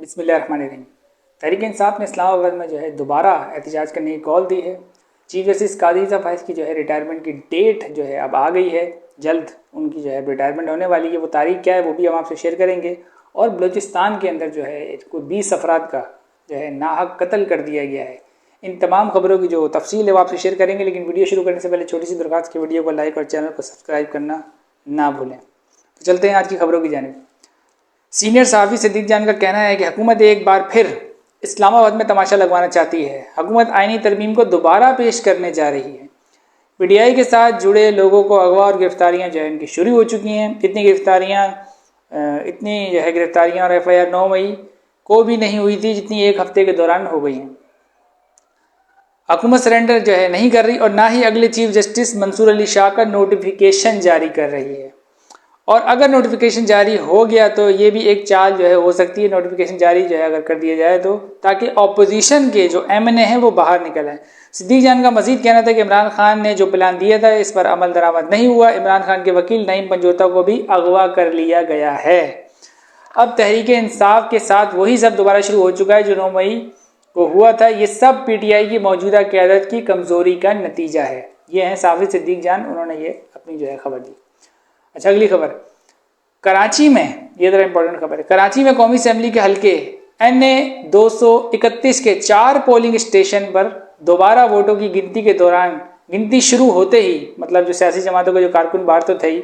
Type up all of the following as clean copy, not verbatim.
बिस्मिल्लाहिर्रहमानिर्रहीम। तहरीक इंसाफ ने इस्लामाबाद में दोबारा एहतजाज करने की कॉल दी है। चीफ जस्टिस काजी ईसा फैज़ की रिटायरमेंट की डेट अब आ गई है। जल्द उनकी रिटायरमेंट होने वाली है। वो तारीख क्या है वो भी हम आपसे शेयर करेंगे। और बलूचिस्तान के अंदर कोई 20 अफराद का नाहक कत्ल कर दिया गया है। इन तमाम खबरों की जो तफसील है वो आपसे शेयर करेंगे, लेकिन वीडियो शुरू करने से पहले छोटी सी दरख्वास्त की वीडियो को लाइक और चैनल को सब्सक्राइब करना ना भूलें। तो चलते हैं आज की खबरों की जानिब। सीनियर सहाफ़ी सिद्दीक जान का कहना है कि हुकूमत एक बार फिर इस्लामाबाद में तमाशा लगवाना चाहती है। हुकूमत आईनी तरमीम को दोबारा पेश करने जा रही है। पीटीआई के साथ जुड़े लोगों को अगवा और गिरफ्तारियाँ इनकी शुरू हो चुकी हैं। इतनी गिरफ्तारियाँ और FIR 9 मई को भी नहीं हुई थी जितनी एक हफ्ते के दौरान हो गई हैं। हुकूमत सरेंडर नहीं कर रही और ना ही अगले चीफ जस्टिस मंसूर अली शाह का नोटिफिकेशन जारी कर रही है। और अगर नोटिफिकेशन जारी हो गया तो ये भी एक चाल हो सकती है। नोटिफिकेशन जारी अगर कर दिया जाए तो ताकि ऑपोजिशन के जो MNA हैं वो बाहर निकल आए। सिद्दीक जान का मजीद कहना था कि इमरान खान ने जो प्लान दिया था इस पर अमल दरामद नहीं हुआ। इमरान खान के वकील नईम पंजोता को भी अगवा कर लिया गया है। अब तहरीक इंसाफ के साथ वही सब दोबारा शुरू हो चुका है जो 9 मई को हुआ था। ये सब PTI की मौजूदा क़यादत की कमज़ोरी का नतीजा है। ये हैं सहाफ़ी सिद्दीक जान, उन्होंने ये अपनी खबर दी। अच्छा, अगली खबर कराची में, ये ज़रा इंपॉर्टेंट खबर है। कराची में कौमी असम्बली के हल्के NA 231 के 4 पोलिंग स्टेशन पर दोबारा वोटों की गिनती के दौरान गिनती शुरू होते ही, मतलब जो सियासी जमातों के जो कारकुन बाहर तो थे ही,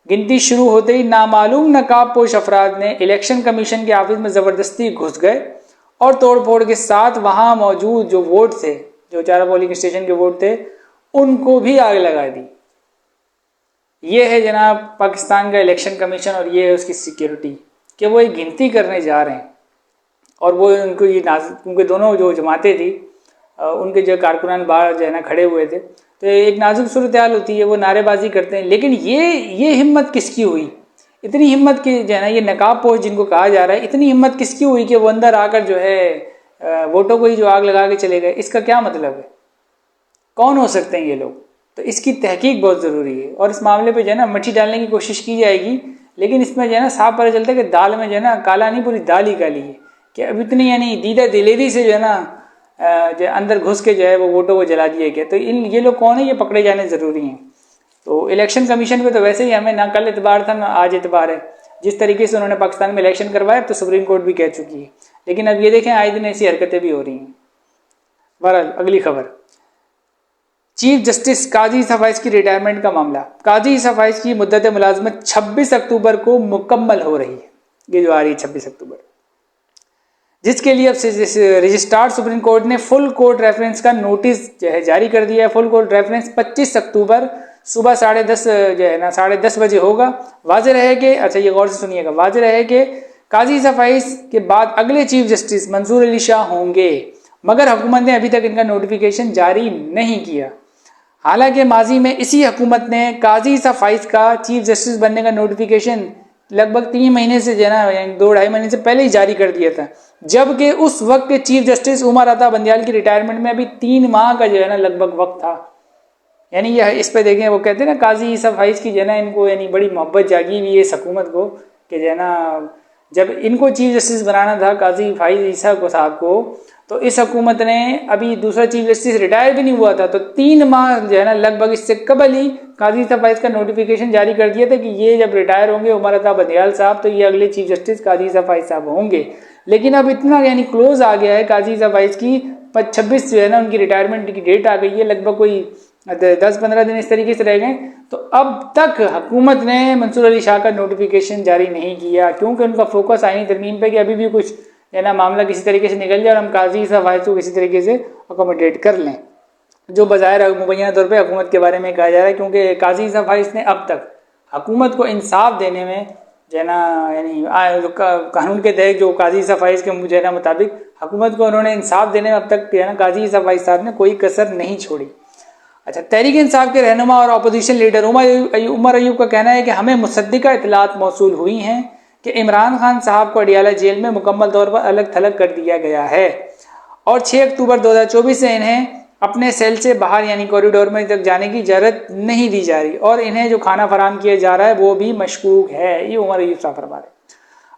गिनती शुरू होते ही नामालूम नकाबपोश अफराद ने इलेक्शन कमीशन के ऑफिस में ज़बरदस्ती घुस गए और तोड़ फोड़ के साथ वहाँ मौजूद जो वोट थे, जो 4 पोलिंग स्टेशन के वोट थे, उनको भी आग लगा दी। ये है जनाब पाकिस्तान का इलेक्शन कमीशन और ये है उसकी सिक्योरिटी कि वो एक गिनती करने जा रहे हैं। और वो उनके दोनों जो जमातें थी उनके जो कारकुनान बाहर खड़े हुए थे। तो एक नाजुक सूरत हाल होती है, वो नारेबाजी करते हैं। लेकिन ये हिम्मत किसकी हुई, इतनी हिम्मत की ये नकाब पोश जिनको कहा जा रहा है, इतनी हिम्मत किसकी हुई कि वो अंदर आकर वोटों को ही जो आग लगा के चले गए। इसका क्या मतलब है, कौन हो सकते हैं ये लोग? तो इसकी तहकीक बहुत ज़रूरी है और इस मामले पे मट्टी डालने की कोशिश की जाएगी। लेकिन इसमें साफ पता चलता है कि दाल में काला नहीं, पूरी दाल ही काली है कि अब इतनी दीदा दिलेरी से अंदर घुस के वो वोटों को जला दिया गया। तो ये लोग कौन है, ये पकड़े जाने ज़रूरी हैं। तो इलेक्शन कमीशन पे तो वैसे ही हमें ना कल एतबार था ना आज एतबार है। जिस तरीके से उन्होंने पाकिस्तान में इलेक्शन करवाया तो सुप्रीम कोर्ट भी कह चुकी है। लेकिन अब ये देखें आए दिन ऐसी हरकतें भी हो रही हैं। बहरहाल अगली खबर, चीफ जस्टिस काजी ईसा फैज़ की रिटायरमेंट का मामला। काजी ईसा फैज़ की मुद्दत मुलाजमत 26 अक्टूबर को मुकम्मल हो रही है। ये जो आ रही है 26 अक्टूबर, जिसके लिए अब रजिस्ट्रार सुप्रीम कोर्ट ने फुल कोर्ट रेफरेंस का नोटिस जारी कर दिया है। फुल कोर्ट रेफरेंस 25 अक्टूबर सुबह 10:30 बजे होगा। वाज़ेह रहे कि, अच्छा ये गौर से सुनिएगा, वाज़ेह रहे कि काजी ईसा फैज़ के बाद अगले चीफ जस्टिस मंसूर अली शाह होंगे, मगर हुकूमत ने अभी तक इनका नोटिफिकेशन जारी नहीं किया। हालांकि माजी में इसी हुकूमत ने काजी ईसा फैज़ का चीफ जस्टिस बनने का नोटिफिकेशन लगभग 3 महीने से 2-2.5 महीने से पहले ही जारी कर दिया था, जबकि उस वक्त के चीफ जस्टिस उमर अता बंदियाल की रिटायरमेंट में अभी 3 माह का लगभग वक्त था। ये इस पे देखें, वो कहते हैं ना काजी ईसा फैज़ की इनको बड़ी मोहब्बत जागी हुई है इस हुकूमत को कि जब इनको चीफ जस्टिस बनाना था काजी फैज़ ईसा को साहब को, तो इस हुकूमत ने अभी दूसरा चीफ जस्टिस रिटायर भी नहीं हुआ था, तो 3 माह लगभग इससे कबल ही काजी ईसा फैज़ का नोटिफिकेशन जारी कर दिया था कि ये जब रिटायर होंगे उमर अता बंदियाल साहब तो ये अगले चीफ जस्टिस काजी ईसा फैज़ साहब होंगे। लेकिन अब इतना क्लोज आ गया है काजी ईसा फैज़ की 26 उनकी रिटायरमेंट की डेट आ गई है। लगभग कोई 10-15 दिन इस तरीके से रह गए। तो अब तक हुकूमत ने मंसूर अली शाह का नोटिफिकेशन जारी नहीं किया, क्योंकि उनका फोकस आईनी तरमीम पे कि अभी भी कुछ मामला किसी तरीके से निकल जाए और हम काजी ईसा फैज़ को किसी तरीके से अकोमोडेट कर लें, जो बज़ाहिर मुबैना तौर पर हुकूमत के बारे में कहा जा रहा है। क्योंकि काजी ईसा फैज़ ने अब तक हुकूमत को इंसाफ देने में कानून के तहत जो काजी ईसा फैज़ के मुताबिक हुकूमत को उन्होंने इंसाफ देने में अब तक काजी ईसा फैज़ साहब ने कोई कसर नहीं छोड़ी। अच्छा, तहरीक इंसाफ के रहनुमा और अपोजिशन लीडर उमर अयूब का कहना है कि हमें मुसद्दिका इतलात मौसूल हुई हैं कि इमरान खान साहब को अडियाला जेल में मुकम्मल तौर पर अलग थलग कर दिया गया है और 6 अक्टूबर 2024 से इन्हें अपने सेल से बाहर कॉरिडोर में तक जाने की इजाज़त नहीं दी जा रही और इन्हें जो खाना फराम किया जा रहा है वो भी मशकूक है। ये उमर अयूब साहब फरमा रहे हैं।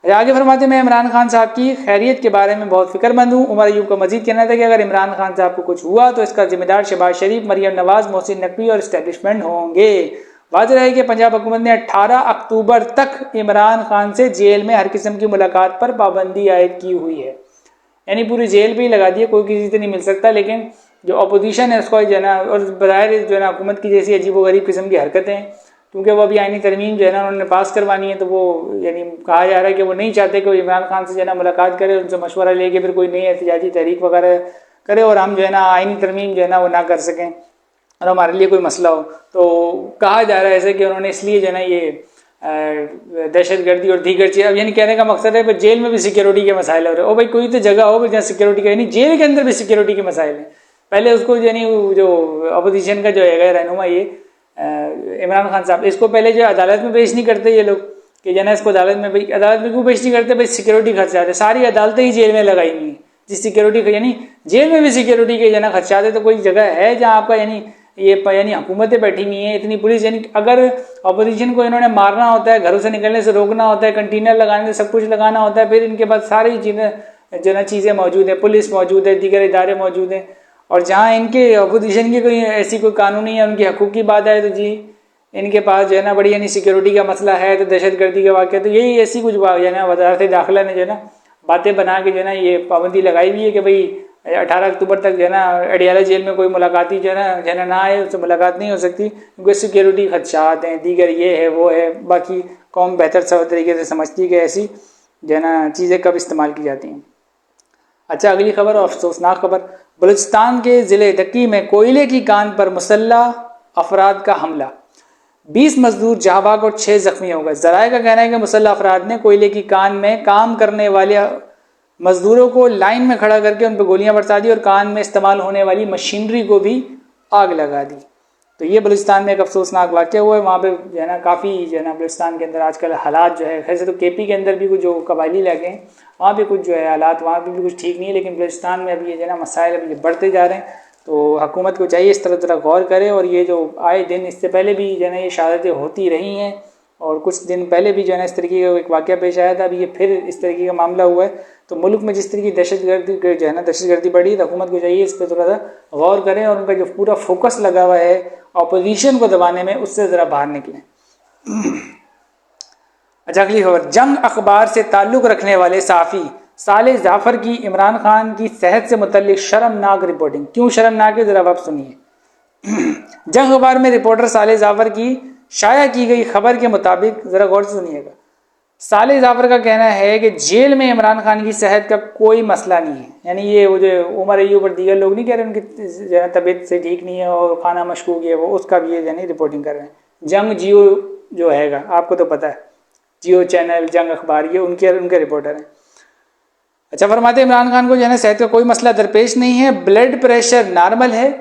आगे फरमाते मैं इमरान खान साहब की खैरियत के बारे में बहुत फिक्रमंद हूँ। उमर अयूब का मजीद कहना था कि अगर इमरान खान साहब को कुछ हुआ तो इसका जिम्मेदार शहबाज शरीफ, मरियम नवाज, मोहसिन नकवी और इस्टेब्लिशमेंट होंगे। वाज़ेह है कि पंजाब हुकूमत ने 18 अक्टूबर तक इमरान खान से जेल में हर किस्म की मुलाकात पर पाबंदी आयद की हुई है, यानी पूरी जेल पे ही लगा दी है, कोई किसी से नहीं मिल सकता। लेकिन जो अपोजिशन है उसको जो है ना, और बज़ाहिर जो है ना हुकूमत की जैसी अजीब व गरीब किस्म की हरकतें, क्योंकि वो अभी आईनी तरमीम जो है ना उन्होंने पास करवानी है, तो वो यानी कहा जा रहा है कि वो नहीं चाहते कि वो इमरान खान से जो है ना मुलाकात करे, उनसे मशवरा लेके फिर कोई नई एहतजाजी तहरीक वगैरह करे और हम जो है ना आईनी तरमीम जो है ना वो ना कर सकें और हमारे लिए कोई मसला हो। तो कहा जा रहा है ऐसे कि उन्होंने इसलिए जो है ना ये दहशतगर्दी और दीगर चीज़, अब यानी कहने का मकसद है कि जेल में भी सिक्योरिटी के मसाइल हो रहे हैं। ओ भाई कोई तो जगह हो जहाँ सिक्योरिटी का, यानी जेल के अंदर भी सिक्योरिटी के मसाइल हैं। पहले उसको यानी जो अपोजिशन का जो है रहनुमा ये इमरान खान साहब, इसको पहले जो अदालत में पेश नहीं करते ये लोग कि जना इसको अदालत में, भाई अदालत में क्यों पेश नहीं करते, भाई सिक्योरिटी खर्चाते, सारी अदालतें ही जेल में लगाई हुई हैं जिस सिक्योरिटी, यानी जेल में भी सिक्योरिटी के जना खर्चाते। तो कोई जगह है जहाँ आपका यानी ये यानी हुकूमतें बैठी हुई हैं, इतनी पुलिस, यानी अगर अपोजिशन को इन्होंने मारना होता है, घरों से निकलने से रोकना होता है, कंटेनर लगाने से सब कुछ लगाना होता है, फिर इनके पास सारी चीज़ें जो ना चीज़ें मौजूद है, पुलिस मौजूद है, दीगर इदारे मौजूद हैं। और जहाँ इनके अपोजिशन की कोई ऐसी कोई कानूनी या उनकी हकूक़ की बात है तो जी इनके पास जो है ना बड़ी यानी सिक्योरिटी का मसला है, तो दहशतगर्दी का वाक़या, तो यही ऐसी कुछ जो है ना वज़ारत दाखिला ने जो है ना बातें बना के जो है ना ये पाबंदी लगाई हुई है कि भाई 18 अक्टूबर तक जो है ना अडियाला जेल में कोई मुलाकाती जो है ना आए, उससे मुलाकात नहीं हो सकती क्योंकि सिक्योरिटी खदशात हैं, दीगर ये है वो है। बाकी कौम बेहतर सब तरीके से समझती है कि ऐसी जो है ना चीज़ें कब इस्तेमाल की जाती हैं। अच्छा, अगली खबर और अफसोसनाक खबर, बलूचिस्तान के ज़िले दक्की में कोयले की कान पर मुसल्लह अफराद का हमला, 20 मजदूर जहाँ भाग और 6 जख्मी हो गए। ज़राए का कहना है कि मुसल्लह अफराद ने कोयले की कान में काम करने वाले मजदूरों को लाइन में खड़ा करके उन पर गोलियां बरसा दी और कान में इस्तेमाल होने वाली मशीनरी को भी आग लगा दी। तो ये बलूचिस्तान में एक अफसोसनाक वाक़या हुआ है। वहाँ पे जो है ना काफ़ी जो है ना बलूचिस्तान के अंदर आजकल हालात जो है, खैर तो केपी के अंदर भी कुछ जो कबायली इलाके हैं वहाँ पे कुछ जो है हालात वहाँ पे भी कुछ ठीक नहीं है, लेकिन बलूचिस्तान में अभी ये जो है ना मसाइल अभी बढ़ते जा रहे हैं। तो हुकूमत को चाहिए इस तरह गौर करे, और ये जो आए दिन इससे पहले भी जो है ना ये शहादतें होती रही हैं और कुछ दिन पहले भी जो है ना इस तरीके का एक वाक़या पेश आया था, अभी ये फिर इस तरीके का मामला हुआ है। तो मुल्क में जिस तरीके की दहशतगर्दी जो है ना दहशतगर्दी बढ़ी, तो हुकूमत को चाहिए इस पर थोड़ा सा गौर करें और उनका जो पूरा फोकस लगा हुआ है अपोजिशन को दबाने में, उससे ज़रा बाहर निकलें। अच्छा, अगली खबर, जंग अखबार से ताल्लुक़ रखने वाले सहाफ़ी साले जाफ़र की इमरान खान की सेहत से मुतल्लिक शर्मनाक रिपोर्टिंग। क्यों शर्मनाक है, ज़रा आप सुनिए। जंग अखबार में रिपोर्टर साले जाफ़र की शाया की गई खबर के मुताबिक, ज़रा गौर से सुनिएगा, साले जाफ़र का कहना है कि जेल में इमरान खान की सेहत का कोई मसला नहीं है। यानी ये वो जो उमर अयूब और दीगर लोग नहीं कह रहे उनकी जो है तबीयत से ठीक नहीं है और खाना मशकूक है, वो उसका भी ये यानी रिपोर्टिंग कर रहे हैं। जंग जियो जो हैगा, आपको तो पता है, जियो चैनल, जंग अखबार, ये उनके रिपोर्टर हैं। अच्छा, फरमाते इमरान खान को जो है ना सेहत का कोई मसला दरपेश नहीं है, ब्लड प्रेशर नॉर्मल है,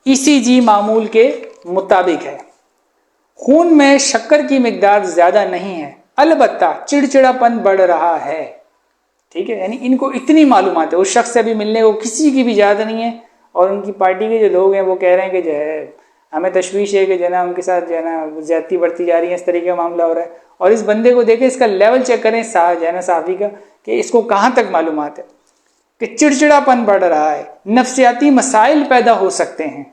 ECG मामूल के मुताबिक है, खून में शक्कर की मिकदार ज़्यादा नहीं है, अलबत्ता चिड़चिड़ापन बढ़ रहा है। ठीक है, यानी इनको इतनी मालूमात है, उस शख्स से भी मिलने को किसी की भी इजाज़त नहीं है। और उनकी पार्टी के जो लोग हैं वो कह रहे हैं कि जो है हमें तशवीश है कि जो है ना उनके साथ जो है ना ज़्यादती बढ़ती जा रही है, इस तरीके का मामला हो रहा है। और इस बंदे को देखें, इसका लेवल चेक करें जो है ना साफ़ी का, कि इसको कहाँ तक मालूमात है कि चिड़चिड़ापन बढ़ रहा है, नफ्सियाती मसाइल पैदा हो सकते हैं।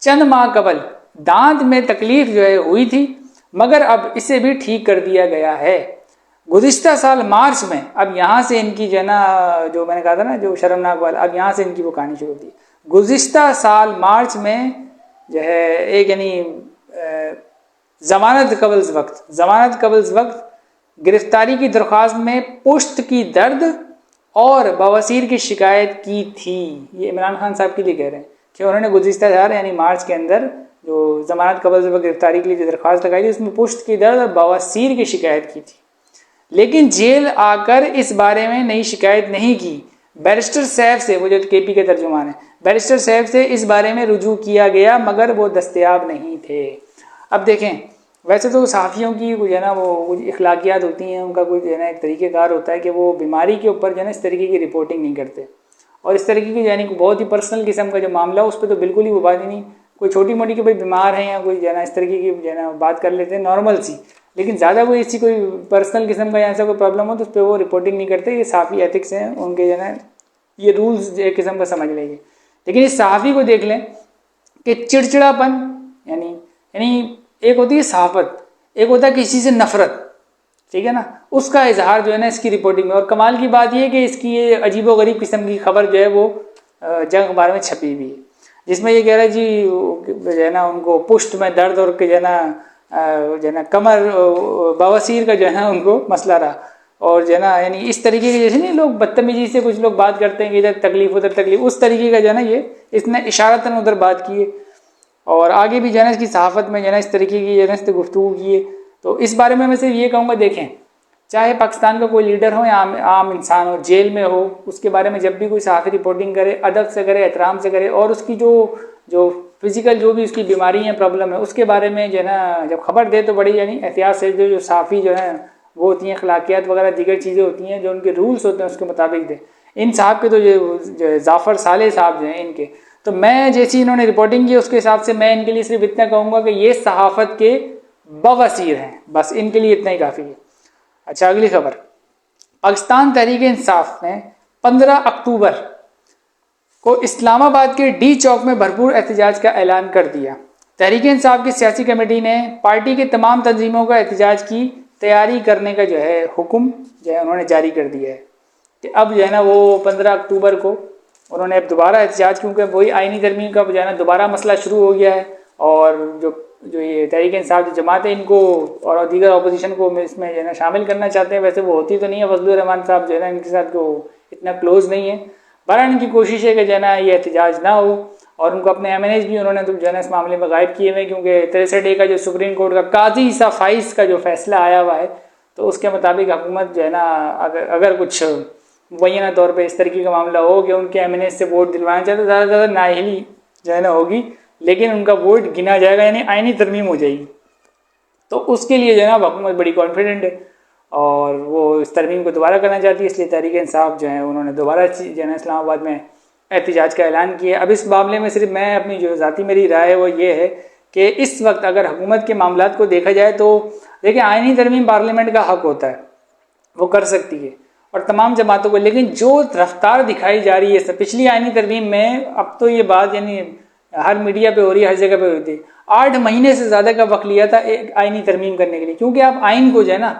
चंद माह कबल दांत में तकलीफ जो है हुई थी, मगर अब इसे भी ठीक कर दिया गया है। गुज़िश्ता साल मार्च में, अब यहाँ से इनकी जो है ना, जो मैंने कहा था ना जो शर्मनाक वाला, अब यहाँ से इनकी वो कहानी शुरू होती है। गुज़िश्ता साल मार्च में जो है एक यानी ज़मानत कबल वक्त गिरफ्तारी की दरख्वास्त में पुश्त की दर्द और बवासीर की शिकायत की थी। ये इमरान खान साहब के लिए कह रहे हैं कि उन्होंने गुज़िश्ता साल यानी मार्च के अंदर जो ज़मानत कबल वक्त गिरफ्तारी के लिए जो दरख्वास्त लगाई थी, उसमें पुश्त की दर्द और बवासीर की शिकायत की थी, लेकिन जेल आकर इस बारे में नई शिकायत नहीं की। बैरिस्टर सैफ से, वो जो केपी के तर्जुमान है, बैरिस्टर सैफ से इस बारे में रुजू किया गया मगर वो दस्तयाब नहीं थे। अब देखें, वैसे तो सहाफ़ियों की जो है ना वो कुछ इखलाकियात होती हैं, उनका कोई जो है ना एक तरीक़ेकार होता है कि वो बीमारी के ऊपर जो है ना इस तरीके की रिपोर्टिंग नहीं करते, और इस तरीके की यानी बहुत ही पर्सनल किस्म का जो मामला उस पर तो बिल्कुल ही वो बात ही नहीं। कोई छोटी मोटी कि भाई बीमार हैं या कोई जो है ना इस तरीके की जो है ना बात कर लेते हैं नॉर्मल सी, लेकिन ज़्यादा कोई ऐसी कोई पर्सनल किस्म का ऐसा कोई प्रॉब्लम हो तो उस पर वो रिपोर्टिंग नहीं करते। ये सहाफ़ी एथिक्स हैं उनके जो है ये रूल्स एक किस्म का समझ लेंगे। लेकिन इस सहाफ़ी को देख लें कि चिड़चिड़ापन यानी एक होती है सहाफ़त, एक होता है किसी से नफरत, ठीक है ना, उसका इजहार जो है ना इसकी रिपोर्टिंग में। और कमाल की बात ये है कि इसकी ये अजीबोगरीब किस्म की खबर जो है वो जंग अखबार में छपी हुई है, जिसमें ये कह रहा है जी जो है ना उनको पुश्त में दर्द और जो है ना कमर बवासीर का जो है ना उनको मसला रहा। और जो है ना यानी इस तरीके के जैसे नहीं लोग बदतमीजी से कुछ लोग बात करते हैं कि इधर तकलीफ उधर तकलीफ, उस तरीके का जो है ना ये इसने इशारतन उधर बात की है। और आगे भी जो है ना इसकी सहाफ़त में जो है ना इस तरीके की जो है ना इससे गुफ्तगू की है। तो इस बारे में मैं सिर्फ ये कहूँगा, देखें चाहे पाकिस्तान का कोई लीडर हो या आम इंसान हो, जेल में हो, उसके बारे में जब भी कोई सहाफ़ी रिपोर्टिंग करे अदब से करे, एहतराम से करे, और उसकी जो फिज़िकल जो भी उसकी बीमारी है प्रॉब्लम है उसके बारे में जो है ना जब खबर दे तो बड़ी यानी एहतियात से जो सहाफ़ी जो है वो होती हैं अखलाकियात वगैरह दीगर चीज़ें होती हैं जो उनके रूल्स होते हैं उसके मुताबिक दे। इन साहब के तो जो जाफ़र साले साहब जो हैं इनके, तो मैं जैसी इन्होंने रिपोर्टिंग की उसके हिसाब से मैं इनके लिए सिर्फ इतना कहूँगा कि ये सहाफ़त के बवसीर हैं, बस इनके लिए इतना ही काफ़ी है। अच्छा, अगली खबर, पाकिस्तान तहरीक इंसाफ ने 15 अक्टूबर को इस्लामाबाद के डी चौक में भरपूर एहतजाज का ऐलान कर दिया। तहरीक इंसाफ की सियासी कमेटी ने पार्टी के तमाम तंजीमों का एहतजाज की तैयारी करने का जो है हुक्म जो है उन्होंने जारी कर दिया है कि अब जो है ना वो 15 अक्टूबर को उन्होंने अब दोबारा एहतजाज, क्योंकि वही आईनी तरमीम का जो है ना दोबारा मसला शुरू हो गया है। और जो ये तहरीक इंसाफ जो जमात है इनको और दीगर अपोजिशन को इसमें जो है ना शामिल करना चाहते हैं, वैसे वो होती तो नहीं है, फजलुर रहमान साहब जो है ना इनके साथ को इतना क्लोज नहीं है। बहरहाल इनकी कोशिश है कि जो है ना ये एहतजाज ना हो, और उनको अपने MNAs भी उन्होंने तो जो है ना इस मामले में गायब किए हुए, क्योंकि 63A का जो सुप्रीम कोर्ट का काजी सफाइस का जो फैसला आया हुआ है तो उसके मुताबिक हुकूमत जो है ना अगर कुछ मुबैना तौर पर इस तरीके का मामला हो कि उनके MNAs से वोट दिलवाना चाहते तो ज़्यादा से ज़्यादा नाअहली जो है ना होगी, लेकिन उनका वोट गिना जाएगा यानी आईनी तरमीम हो जाएगी। तो उसके लिए जो है ना हुकूमत बड़ी कॉन्फिडेंट है और वो इस तरमीम को दोबारा करना चाहती है, इसलिए तहरीक इंसाफ जो है उन्होंने दोबारा जो है ना इस्लामाबाद में एहतजाज का ऐलान किया। अब इस मामले में सिर्फ मैं अपनी जो ज़ाती मेरी राय है वो ये है कि इस वक्त अगर हुकूमत के मामलात को देखा जाए तो देखिए आईनी तरमीम पार्लियामेंट का हक होता है, वो कर सकती है और तमाम जमातों को, लेकिन जो रफ्तार दिखाई जा रही है पिछली आईनी तरमीम में, अब तो ये बात यानी हर मीडिया पे हो रही है, हर जगह पे होती है, 8 महीने से ज़्यादा का वक्त लिया था एक आईनी तरमीम करने के लिए, क्योंकि आप आइन को जो है ना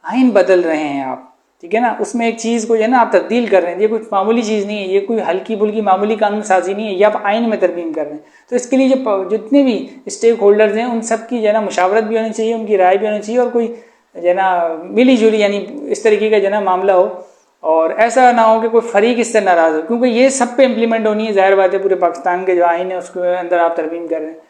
आइन बदल रहे हैं आप, ठीक है ना, उसमें एक चीज़ को जो है ना आप तब्दील कर रहे हैं, ये कोई मामूली चीज़ नहीं है, ये कोई हल्की फुल्की मामूली कानून साजी नहीं है, ये आप आइन में तरमीम कर रहे हैं। तो इसके लिए जो जितने भी स्टेक होल्डर्स हैं उन सब की जो है ना मुशावरत भी होनी चाहिए, उनकी राय भी होनी चाहिए, और कोई जो है ना मिली जुली यानी इस तरीके का जो है ना मामला हो, और ऐसा ना हो कि कोई फरीक इससे नाराज़ हो, क्योंकि ये सब पे इम्प्लीमेंट होनी है, ज़ाहिर बात है पूरे पाकिस्तान के जो आइन है उसके अंदर आप तरमीम कर रहे हैं।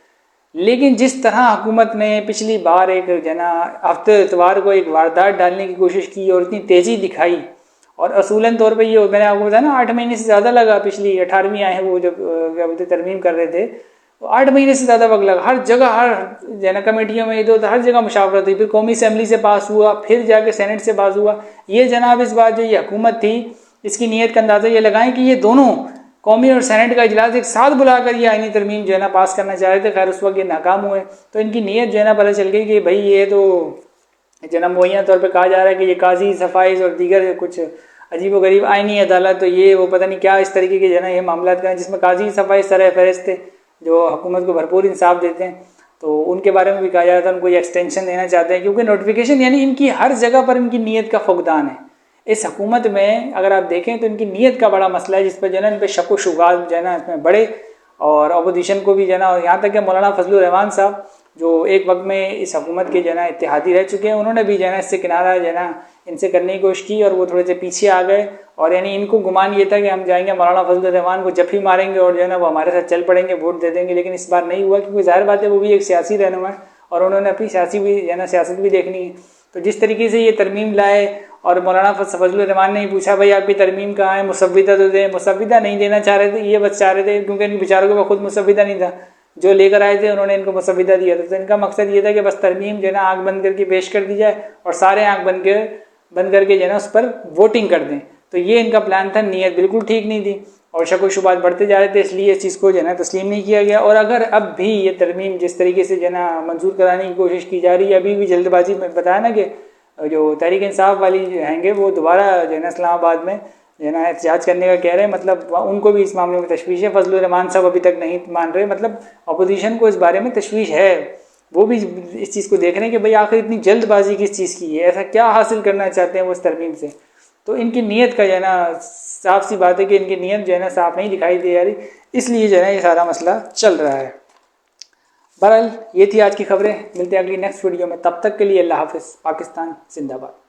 लेकिन जिस तरह हुकूमत ने पिछली बार एक जो है ना हफ्ते इतवार को एक वारदात डालने की कोशिश की और इतनी तेज़ी दिखाई, और असूलन तौर पे ये मैंने आपको बताया ना 8 महीने से ज़्यादा लगा, पिछली 18वीं आए हैं वो जब क्या बोलते तरमीम कर रहे थे, तो 8 महीने से ज़्यादा वक्त लगा, हर जगह हर जो है ना कमेटियों में इधर हर जगह मुशावरत हुई, फिर कौमी असम्बली से पास हुआ, फिर जाके सेनेट से पास हुआ। ये जनाब इस बार जो ये हुकूमत थी इसकी नीयत का अंदाज़ा ये लगाएं कि ये दोनों कौमी और सेनेट का इजलास एक साथ बुलाकर ये आईनी तरमीम जो है ना पास करना चाह रहे थे, खैर उस वक्त ये नाकाम हुए, तो इनकी नीयत जो है ना पता चल गई कि भाई ये तो जना मुहैया तौर पे कहा जा रहा है कि ये काजी सफाइज और दीगर कुछ अजीब व गरीब आईनी अदालत, तो ये वो पता नहीं क्या इस तरीके के जो है ना ये मामला करें जिसमें काजी सफाइज सर फहरिस्त थे जो हुकूमत को भरपूर इंसाफ देते हैं, तो उनके बारे में भी कहा जा रहा था उनको ये एक्सटेंशन देना चाहते हैं, क्योंकि नोटिफिकेशन यानी इनकी हर जगह पर इनकी नीयत का फुकदान है। इस हुकूमत में अगर आप देखें तो इनकी नीयत का बड़ा मसला है, जिस पर जो है ना इन पर शक व शुबहात जो है ना इसमें बड़े, और अपोजिशन को भी जो है ना, और यहाँ तक कि मौलाना फजलुर रहमान साहब जो एक वक्त में इस हुकूमत के जो है ना इत्तेहादी रह चुके हैं, उन्होंने भी जो है ना इससे किनारा जो है ना इनसे करने की कोशिश की और वो थोड़े से पीछे आ गए, और यानी इनको गुमान ये था कि हम जाएंगे मौलाना फजलुर रहमान को जफ़ी मारेंगे और जो है ना वो हमारे साथ चल पड़ेंगे, वोट दे देंगे, लेकिन इस बार नहीं हुआ, क्योंकि ज़ाहिर बात है वो भी एक सियासी रहनुमा है और उन्होंने अपनी सियासी भी जो है ना सियासत भी देखनी है। तो जिस तरीके से ये तरमीम लाए और मौलाना फजलुर रहमान ने पूछा भाई आपकी तरमीम कहाँ है, मुसव्विदा तो दें, मुसव्विदा नहीं देना चाह रहे थे, ये बस चाह रहे थे क्योंकि इन बेचारों के पास खुद मुसव्विदा नहीं था, जो लेकर आए थे उन्होंने इनको मुसव्विदा दिया था, तो इनका मकसद ये था कि बस तरमीम जो है ना आँख बंद करके पेश कर दी जाए और सारे आँख बंद करके जो है ना उस पर वोटिंग कर दें। तो ये इनका प्लान था, नीयत बिल्कुल ठीक नहीं थी। और शक व शुबात बढ़ते जा रहे थे, इसलिए इस चीज़ को जो है ना तस्लीम नहीं किया गया। और अगर अब भी ये तरमीम जिस तरीके से जो है ना मंजूर कराने की कोशिश की जा रही है, अभी भी जल्दबाजी में बताया ना कि जो तहरीक इंसाफ वाली हैंगे वो दोबारा जो है ना इस्लामाबाद में जो है ना एहतजाज करने का कह रहे हैं, मतलब उनको भी इस मामले में तशवीश है। फजलुर रहमान साहब अभी तक नहीं मान रहे, मतलब अपोजिशन को इस बारे में तशवीश है, वो भी इस चीज़ को देख रहे हैं कि भाई आखिर इतनी जल्दबाजी किस चीज़ की है, ऐसा क्या हासिल करना चाहते हैं वो इस तरमीम से। तो इनकी नीयत का जो है ना साफ सी बात है कि इनकी नीयत जो है ना साफ नहीं दिखाई दे रही, इसलिए जो है ना ये सारा मसला चल रहा है। बहरहाल ये थी आज की खबरें, मिलते हैं अगली नेक्स्ट वीडियो में, तब तक के लिए अल्लाह हाफिज़। पाकिस्तान जिंदाबाद।